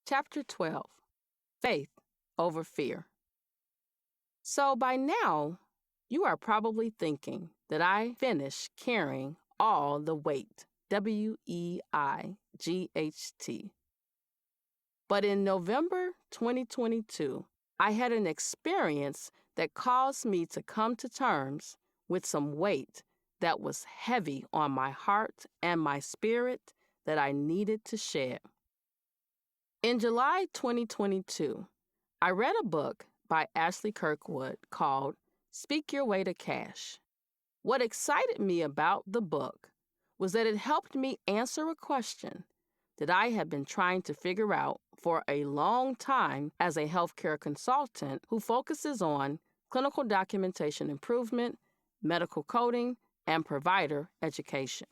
Chapter 12, Faith over Fear. So by now, you are probably thinking that I finished carrying all the weight, WEIGHT. But in November 2022, I had an experience that caused me to come to terms with some weight that was heavy on my heart and my spirit that I needed to shed. In July 2022, I read a book by Ashley Kirkwood called Speak Your Way to Cash. What excited me about the book was that it helped me answer a question that I had been trying to figure out for a long time as a healthcare consultant who focuses on clinical documentation improvement, medical coding, and provider education.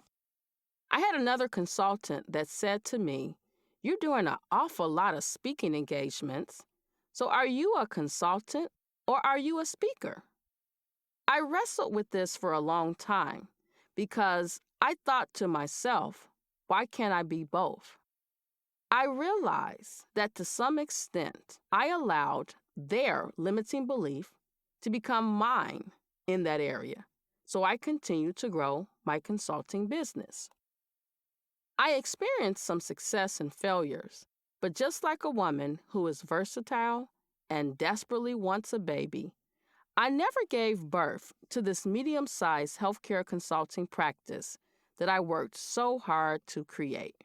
I had another consultant that said to me, "You're doing an awful lot of speaking engagements. So are you a consultant or are you a speaker?" I wrestled with this for a long time because I thought to myself, why can't I be both? I realized that to some extent, I allowed their limiting belief to become mine in that area. So I continued to grow my consulting business. I experienced some success and failures, but just like a woman who is versatile and desperately wants a baby, I never gave birth to this medium-sized healthcare consulting practice that I worked so hard to create.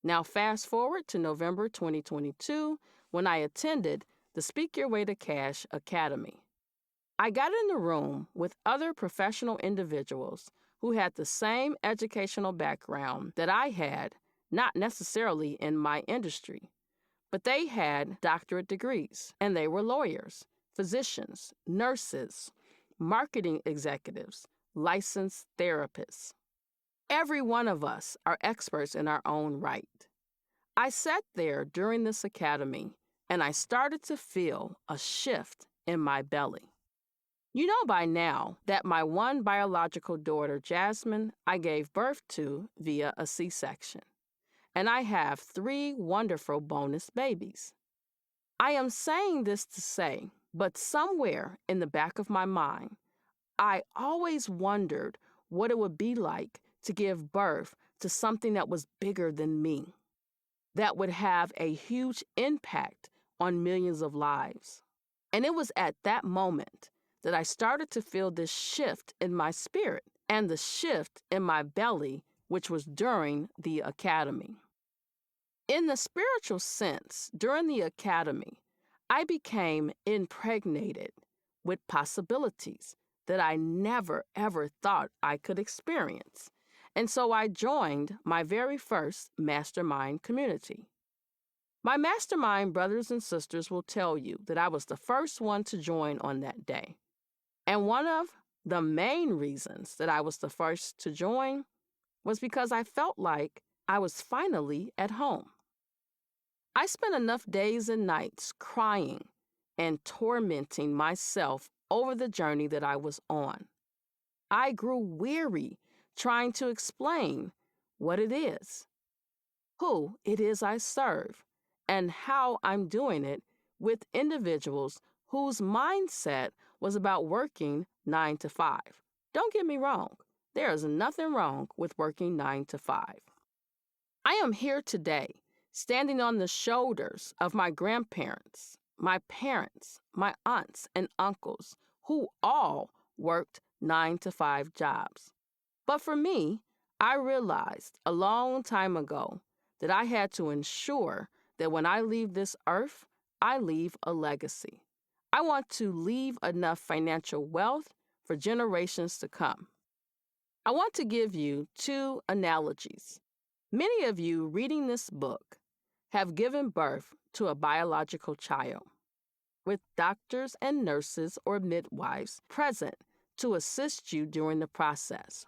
Now fast forward to November 2022 when I attended the Speak Your Way to Cash Academy. I got in the room with other professional individuals who had the same educational background that I had, not necessarily in my industry, but they had doctorate degrees, and they were lawyers, physicians, nurses, marketing executives, licensed therapists. Every one of us are experts in our own right. I sat there during this academy, and I started to feel a shift in my belly. You know by now that my one biological daughter, Jasmine, I gave birth to via a C-section, and I have 3 wonderful bonus babies. I am saying this to say, but somewhere in the back of my mind, I always wondered what it would be like to give birth to something that was bigger than me, that would have a huge impact on millions of lives. And it was at that moment that I started to feel this shift in my spirit and the shift in my belly, which was during the academy. In the spiritual sense, during the academy, I became impregnated with possibilities that I never, ever thought I could experience. And so I joined my very first mastermind community. My mastermind brothers and sisters will tell you that I was the first one to join on that day. And one of the main reasons that I was the first to join was because I felt like I was finally at home. I spent enough days and nights crying and tormenting myself over the journey that I was on. I grew weary trying to explain what it is, who it is I serve, and how I'm doing it with individuals whose mindset was about working 9 to 5. Don't get me wrong, there is nothing wrong with working 9 to 5. I am here today, standing on the shoulders of my grandparents, my parents, my aunts and uncles, who all worked 9 to 5 jobs. But for me, I realized a long time ago that I had to ensure that when I leave this earth, I leave a legacy. I want to leave enough financial wealth for generations to come. I want to give you 2 analogies. Many of you reading this book have given birth to a biological child, with doctors and nurses or midwives present to assist you during the process.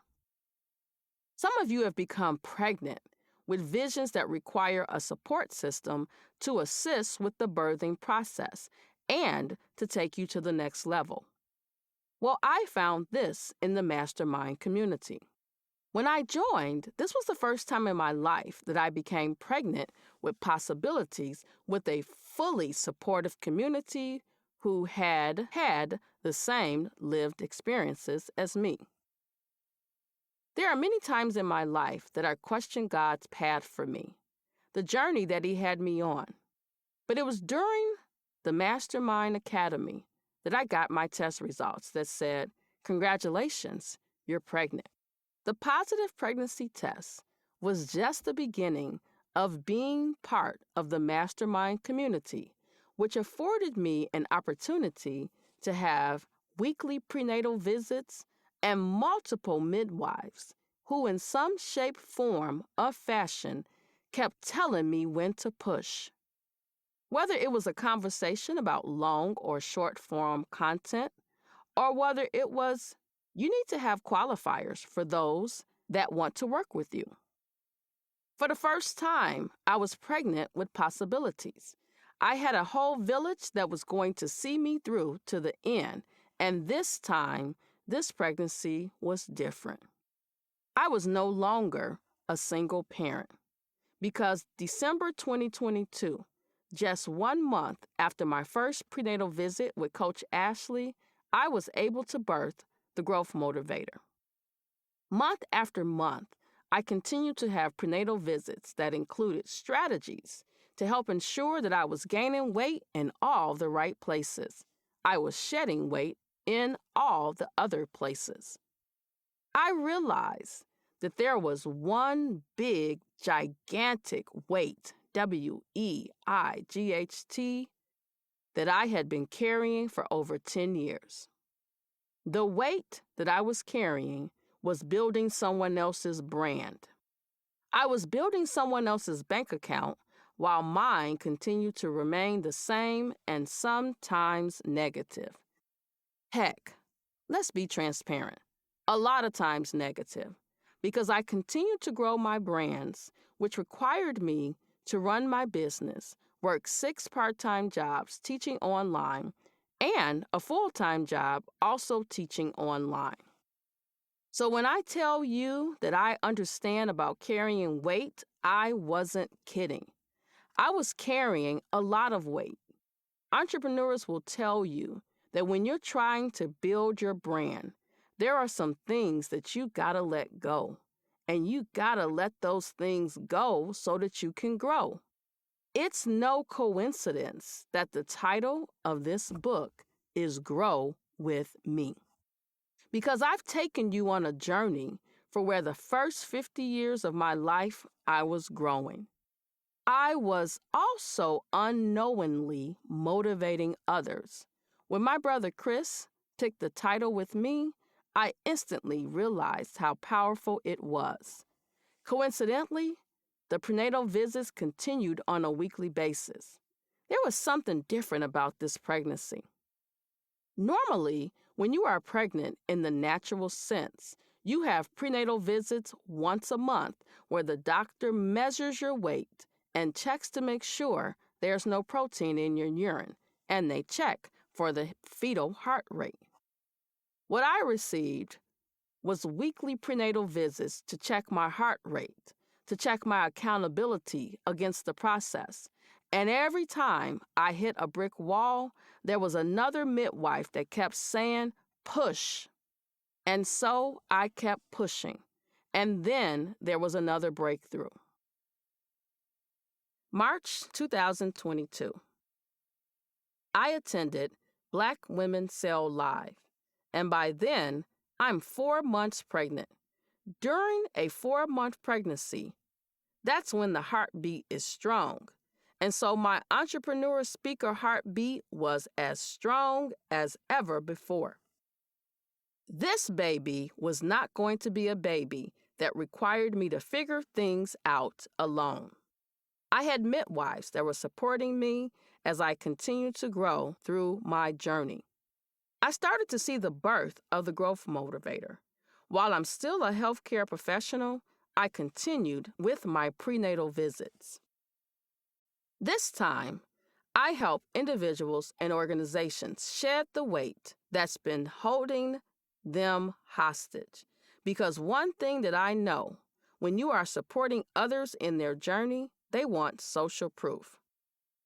Some of you have become pregnant with visions that require a support system to assist with the birthing process and to take you to the next level. Well, I found this in the mastermind community. When I joined, this was the first time in my life that I became pregnant with possibilities with a fully supportive community who had had the same lived experiences as me. There are many times in my life that I questioned God's path for me, the journey that He had me on. But it was during the Mastermind Academy that I got my test results that said, "Congratulations, you're pregnant." The positive pregnancy test was just the beginning of being part of the Mastermind community, which afforded me an opportunity to have weekly prenatal visits and multiple midwives who, in some shape, form, or fashion, kept telling me when to push. Whether it was a conversation about long or short form content, or whether it was, you need to have qualifiers for those that want to work with you. For the first time, I was pregnant with possibilities. I had a whole village that was going to see me through to the end, and this time, this pregnancy was different. I was no longer a single parent because December 2022, just 1 month after my first prenatal visit with Coach Ashley, I was able to birth the Growth Motivator. Month after month, I continued to have prenatal visits that included strategies to help ensure that I was gaining weight in all the right places. I was shedding weight in all the other places. I realized that there was one big, gigantic weight, WEIGHT, that I had been carrying for over 10 years. The weight that I was carrying was building someone else's brand. I was building someone else's bank account while mine continued to remain the same and sometimes negative. Heck, let's be transparent. A lot of times negative, because I continued to grow my brands, which required me to run my business, work 6 part-time jobs teaching online, and a full-time job also teaching online. So when I tell you that I understand about carrying weight, I wasn't kidding. I was carrying a lot of weight. Entrepreneurs will tell you that when you're trying to build your brand, there are some things that you gotta let go. And you gotta let those things go so that you can grow. It's no coincidence that the title of this book is Grow With Me. Because I've taken you on a journey for where the first 50 years of my life I was growing. I was also unknowingly motivating others. When my brother Chris picked the title with me, I instantly realized how powerful it was. Coincidentally, the prenatal visits continued on a weekly basis. There was something different about this pregnancy. Normally, when you are pregnant in the natural sense, you have prenatal visits once a month where the doctor measures your weight and checks to make sure there's no protein in your urine, and they check for the fetal heart rate. What I received was weekly prenatal visits to check my heart rate, to check my accountability against the process. And every time I hit a brick wall, there was another midwife that kept saying, push. And so I kept pushing. And then there was another breakthrough. March 2022. I attended Black Women Sell Live, and by then, I'm 4 months pregnant. During a 4-month pregnancy, that's when the heartbeat is strong. And so my entrepreneur speaker heartbeat was as strong as ever before. This baby was not going to be a baby that required me to figure things out alone. I had midwives that were supporting me as I continued to grow through my journey. I started to see the birth of the Growth Motivator. While I'm still a healthcare professional, I continued with my prenatal visits. This time, I help individuals and organizations shed the weight that's been holding them hostage Because one thing that I know, when you are supporting others in their journey, they want social proof.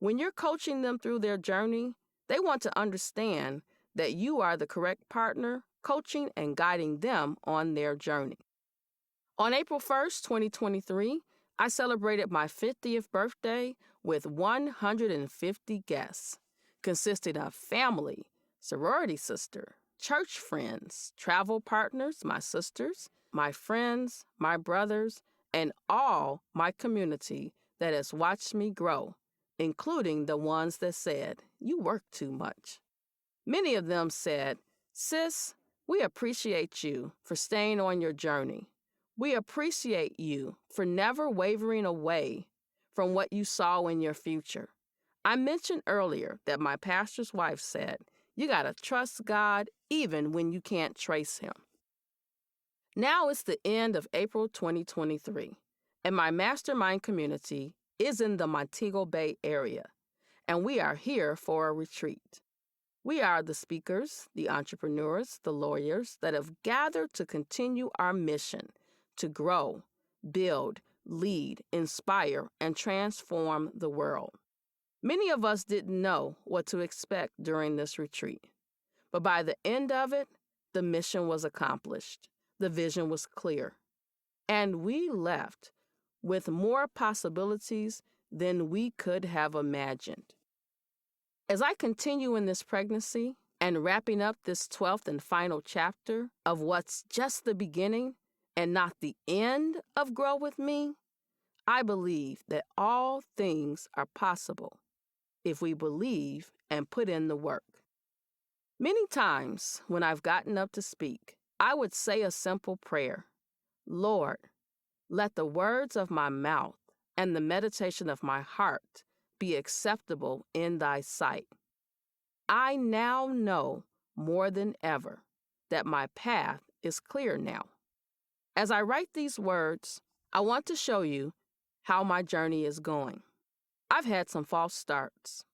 When you're coaching them through their journey, they want to understand that you are the correct partner, coaching and guiding them on their journey. On April 1st, 2023, I celebrated my 50th birthday with 150 guests, consisting of family, sorority sister, church friends, travel partners, my sisters, my friends, my brothers, and all my community that has watched me grow, including the ones that said, "You work too much." Many of them said, "Sis, we appreciate you for staying on your journey. We appreciate you for never wavering away from what you saw in your future." I mentioned earlier that my pastor's wife said, "You got to trust God even when you can't trace him." Now it's the end of April 2023, and my mastermind community is in the Montego Bay area, and we are here for a retreat. We are the speakers, the entrepreneurs, the lawyers that have gathered to continue our mission to grow, build, lead, inspire, and transform the world. Many of us didn't know what to expect during this retreat, but by the end of it, the mission was accomplished, the vision was clear, and we left with more possibilities than we could have imagined. As I continue in this pregnancy and wrapping up this 12th and final chapter of what's just the beginning and not the end of Grow With Me, I believe that all things are possible if we believe and put in the work. Many times when I've gotten up to speak, I would say a simple prayer: "Lord, let the words of my mouth and the meditation of my heart be acceptable in thy sight." I now know more than ever that my path is clear now. As I write these words, I want to show you how my journey is going. I've had some false starts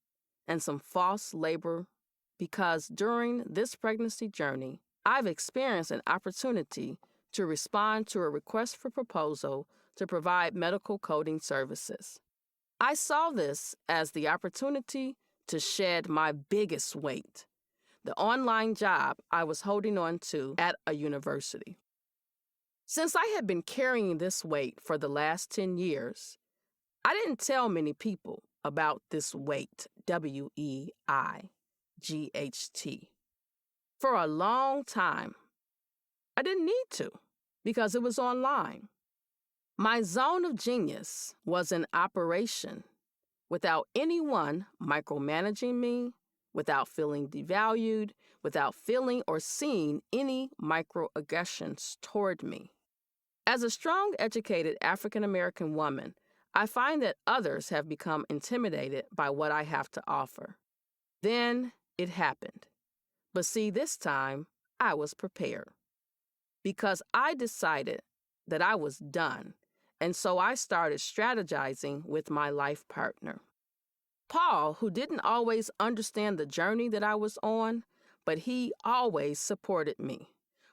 and some false labor because during this pregnancy journey, I've experienced an opportunity to respond to a request for proposal to provide medical coding services. I saw this as the opportunity to shed my biggest weight, the online job I was holding on to at a university. Since I had been carrying this weight for the last 10 years, I didn't tell many people about this weight, WEIGHT. For a long time, I didn't need to because it was online. My zone of genius was in operation without anyone micromanaging me, without feeling devalued, without feeling or seeing any microaggressions toward me. As a strong, educated African-American woman, I find that others have become intimidated by what I have to offer. Then it happened. But see, this time I was prepared because I decided that I was done, and so I started strategizing with my life partner. Paul, who didn't always understand the journey that I was on, but he always supported me.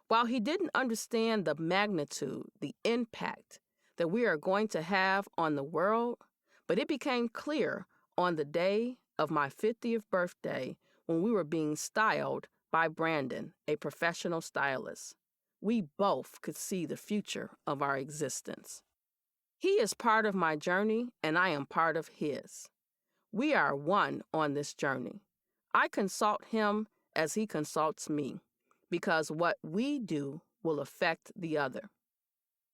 While he didn't understand the magnitude, the impact that we are going to have on the world, but it became clear on the day of my 50th birthday when we were being styled by Brandon, a professional stylist. We both could see the future of our existence. He is part of my journey, and I am part of his. We are one on this journey. I consult him as he consults me, because what we do will affect the other.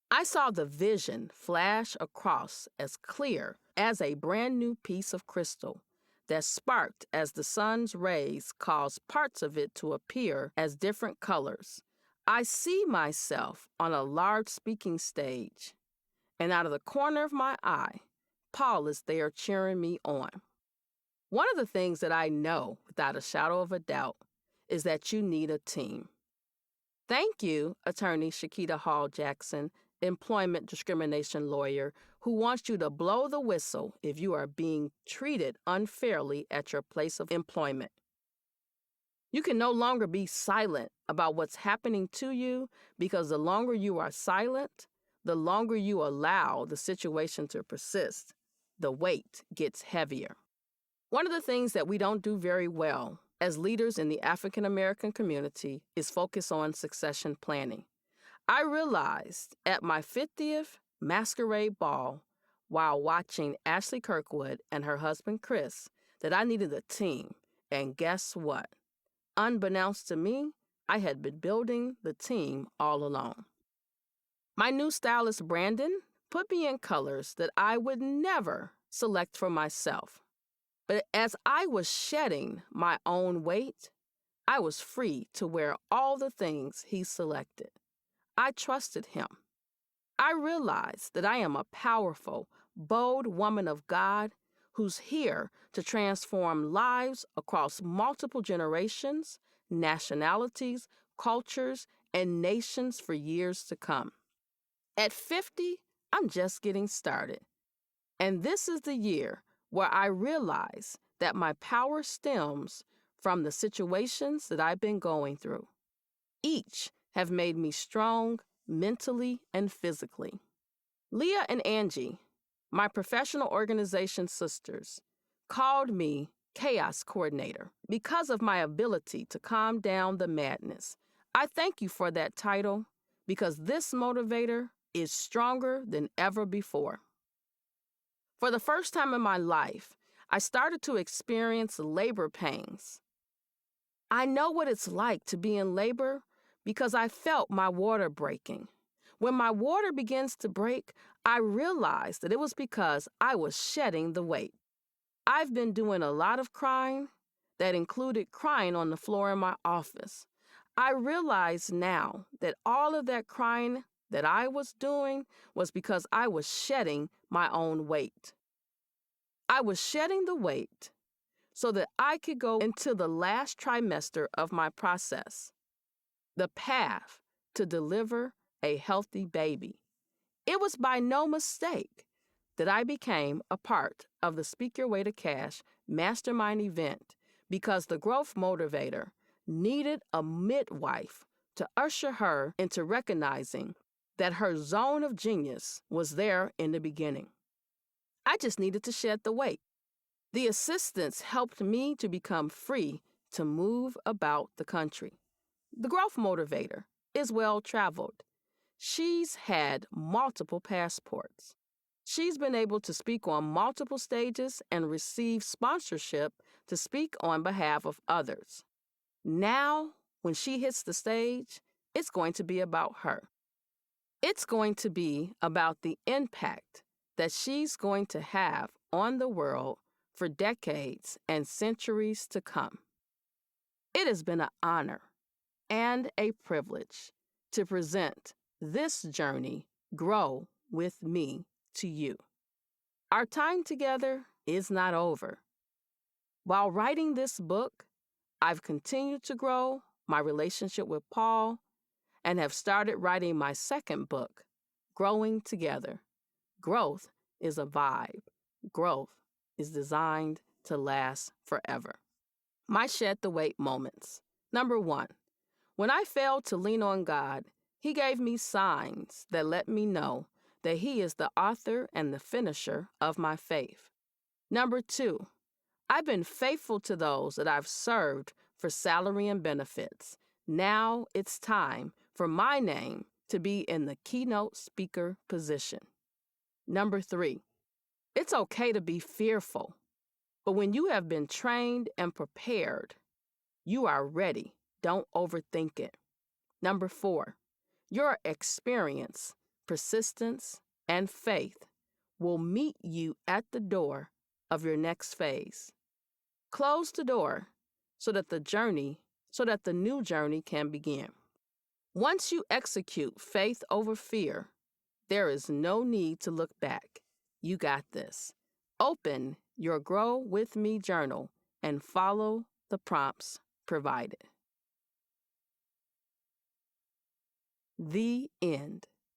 I saw the vision flash across as clear as a brand new piece of crystal that sparked as the sun's rays caused parts of it to appear as different colors. I see myself on a large speaking stage, and out of the corner of my eye, Paul is there cheering me on. One of the things that I know without a shadow of a doubt is that you need a team. Thank you, Attorney Shakita Hall Jackson, employment discrimination lawyer, who wants you to blow the whistle if you are being treated unfairly at your place of employment. You can no longer be silent about what's happening to you, because the longer you are silent, the longer you allow the situation to persist, the weight gets heavier. One of the things that we don't do very well as leaders in the African American community is focus on succession planning. I realized at my 50th masquerade ball, while watching Ashley Kirkwood and her husband Chris, that I needed a team. And guess what? Unbeknownst to me, I had been building the team all along. My new stylist, Brandon, put me in colors that I would never select for myself. But as I was shedding my own weight, I was free to wear all the things he selected. I trusted him. I realized that I am a powerful, bold woman of God who's here to transform lives across multiple generations, nationalities, cultures, and nations for years to come. At 50, I'm just getting started. And this is the year where I realize that my power stems from the situations that I've been going through. Each have made me strong mentally and physically. Leah and Angie, my professional organization sisters, called me Chaos Coordinator because of my ability to calm down the madness. I thank you for that title, because this motivator is stronger than ever before. For the first time in my life, I started to experience labor pains. I know what it's like to be in labor because I felt my water breaking. When my water begins to break, I realized that it was because I was shedding the weight. I've been doing a lot of crying that included crying on the floor in my office. I realize now that all of that crying that I was doing was because I was shedding my own weight. I was shedding the weight so that I could go into the last trimester of my process, the path to deliver a healthy baby. It was by no mistake that I became a part of the Speak Your Way to Cash mastermind event, because the growth motivator needed a midwife to usher her into recognizing that her zone of genius was there in the beginning. I just needed to shed the weight. The assistance helped me to become free to move about the country. The growth motivator is well-traveled. She's had multiple passports. She's been able to speak on multiple stages and receive sponsorship to speak on behalf of others. Now, when she hits the stage, it's going to be about her. It's going to be about the impact that she's going to have on the world for decades and centuries to come. It has been an honor and a privilege to present this journey, Grow with Me, to you. Our time together is not over. While writing this book, I've continued to grow my relationship with Paul and have started writing my second book, Growing Together. Growth is a vibe. Growth is designed to last forever. My shed the weight moments. Number 1, when I failed to lean on God, He gave me signs that let me know that He is the author and the finisher of my faith. Number 2, I've been faithful to those that I've served for salary and benefits. Now it's time for my name to be in the keynote speaker position. Number 3, it's okay to be fearful, but when you have been trained and prepared, you are ready. Don't overthink it. Number 4, your experience, persistence, and faith will meet you at the door of your next phase. Close the door so that the new journey can begin. Once you execute faith over fear, there is no need to look back. You got this. Open your Grow With Me journal and follow the prompts provided. The end.